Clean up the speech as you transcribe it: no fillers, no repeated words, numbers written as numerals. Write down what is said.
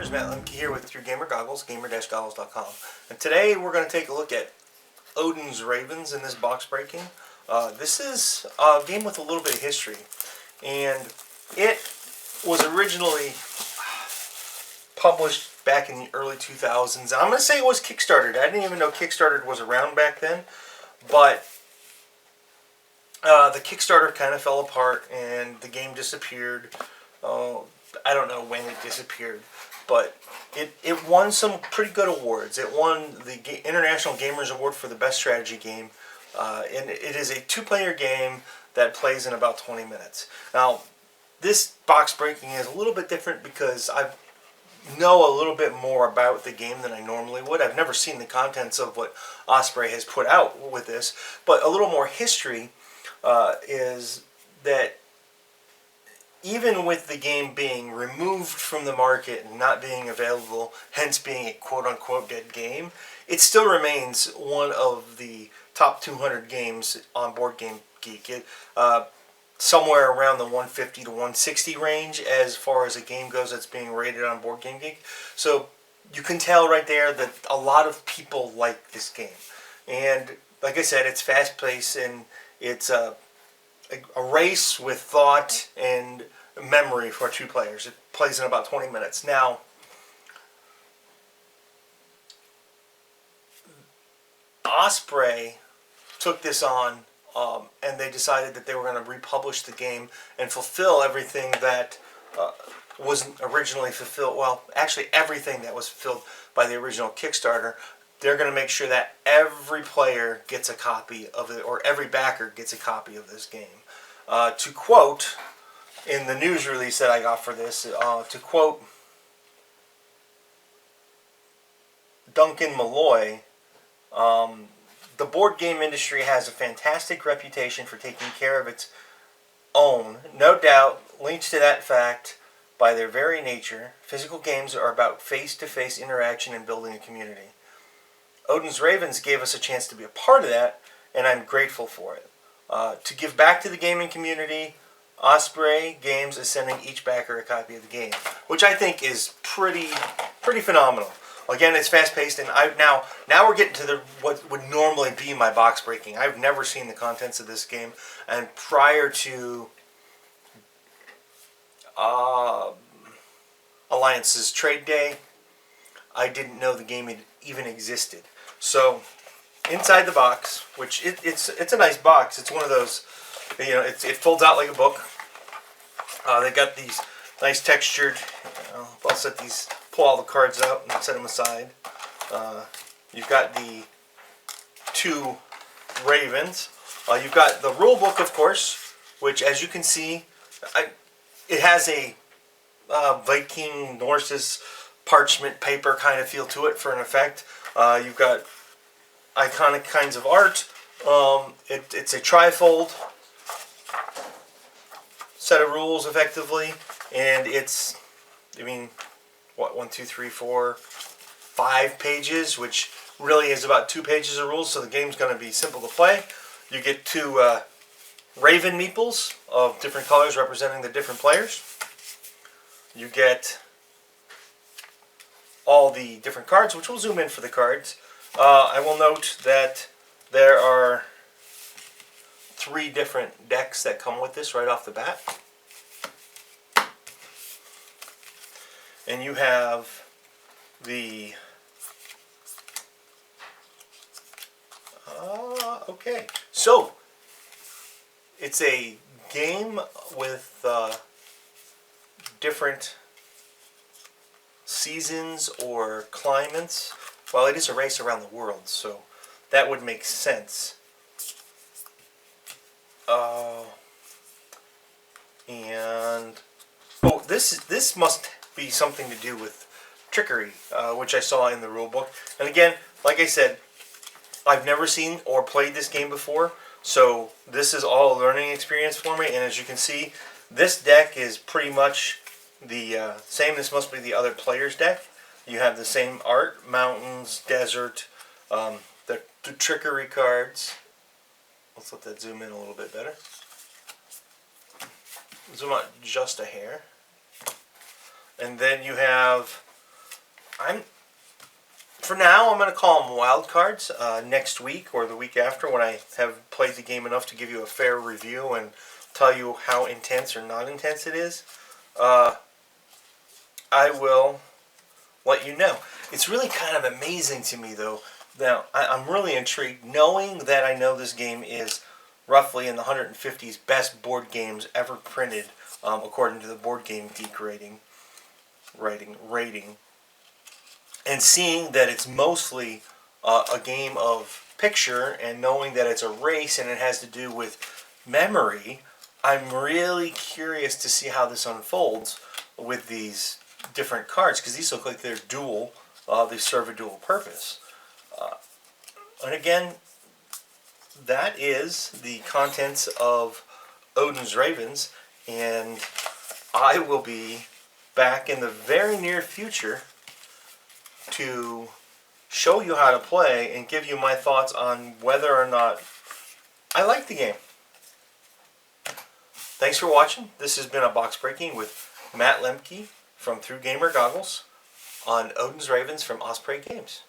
gamers, Matt Lemke here with Your Gamer Goggles, gamer-goggles.com. And today we're going to take a look at Odin's Ravens in this box breaking. This is a game with a little bit of history, and it was originally published back in the early 2000s. I'm going to say it was Kickstarted. I didn't even know Kickstarter was around back then, but the Kickstarter kind of fell apart and the game disappeared. I don't know when it disappeared, but it won some pretty good awards. It won the International Gamers Award for the Best Strategy Game, and it is a two-player game that plays in about 20 minutes. Now, this box breaking is a little bit different because I know a little bit more about the game than I normally would. I've never seen the contents of what Osprey has put out with this, but a little more history is that even with the game being removed from the market and not being available, hence being a quote-unquote dead game, it still remains one of the top 200 games on Board Game Geek. Somewhere around the 150 to 160 range as far as a game goes that's being rated on Board Game Geek. So you can tell right there that a lot of people like this game. And like I said, it's fast-paced and it's a race with thought and memory for two players. It plays in about 20 minutes. Now, Osprey took this on and they decided that they were going to republish the game and fulfill everything that wasn't originally fulfilled. Well, actually everything that was fulfilled by the original Kickstarter. They're going to make sure that every player gets a copy of it, or every backer gets a copy of this game. To quote, in the news release that I got for this, to quote Duncan Malloy, the board game industry has a fantastic reputation for taking care of its own. No doubt, linked to that fact by their very nature, physical games are about face-to-face interaction and building a community. Odin's Ravens gave us a chance to be a part of that, and I'm grateful for it. To give back to the gaming community, Osprey Games is sending each backer a copy of the game, which I think is pretty phenomenal. Again, it's fast-paced, and now we're getting to what would normally be my box breaking. I've never seen the contents of this game, and prior to Alliance's trade day, I didn't know the game even existed. So, inside the box, which it's a nice box. It's one of those, it folds out like a book. They got these nice textured. I'll pull all the cards out and set them aside. You've got the two ravens. You've got the rule book, of course, which, as you can see, it has a Viking Norse's parchment paper kind of feel to it for an effect. You've got iconic kinds of art. It's a trifold set of rules, effectively, and it's, what, 1, 2, 3, 4, 5 pages, which really is about 2 pages of rules, so the game's going to be simple to play. You get two raven meeples of different colors representing the different players. You get all the different cards, which we'll zoom in for the cards. I will note that there are 3 different decks that come with this right off the bat. And you have the... okay. So, it's a game with different seasons or climates. Well, it is a race around the world, so that would make sense. This must be something to do with trickery, which I saw in the rule book. And again, like I said, I've never seen or played this game before, so this is all a learning experience for me. And as you can see, this deck is pretty much the same. This must be the other player's deck. You have the same art, mountains, desert, the trickery cards. Let's let that zoom in a little bit better. Zoom out just a hair. And then you have for now, I'm going to call them wild cards. Next week or the week after, when I have played the game enough to give you a fair review and tell you how intense or not intense it is, I will let you know. It's really kind of amazing to me, though. Now, I'm really intrigued, knowing that I know this game is roughly in the 150s best board games ever printed, according to the Board Game Geek rating, and seeing that it's mostly a game of picture, and knowing that it's a race and it has to do with memory, I'm really curious to see how this unfolds with these different cards, because these look like they're dual. They serve a dual purpose. And again, that is the contents of Odin's Ravens, and I will be back in the very near future to show you how to play and give you my thoughts on whether or not I like the game. Thanks for watching. This has been a box breaking with Matt Lemke from Through Gamer Goggles on Odin's Ravens from Osprey Games.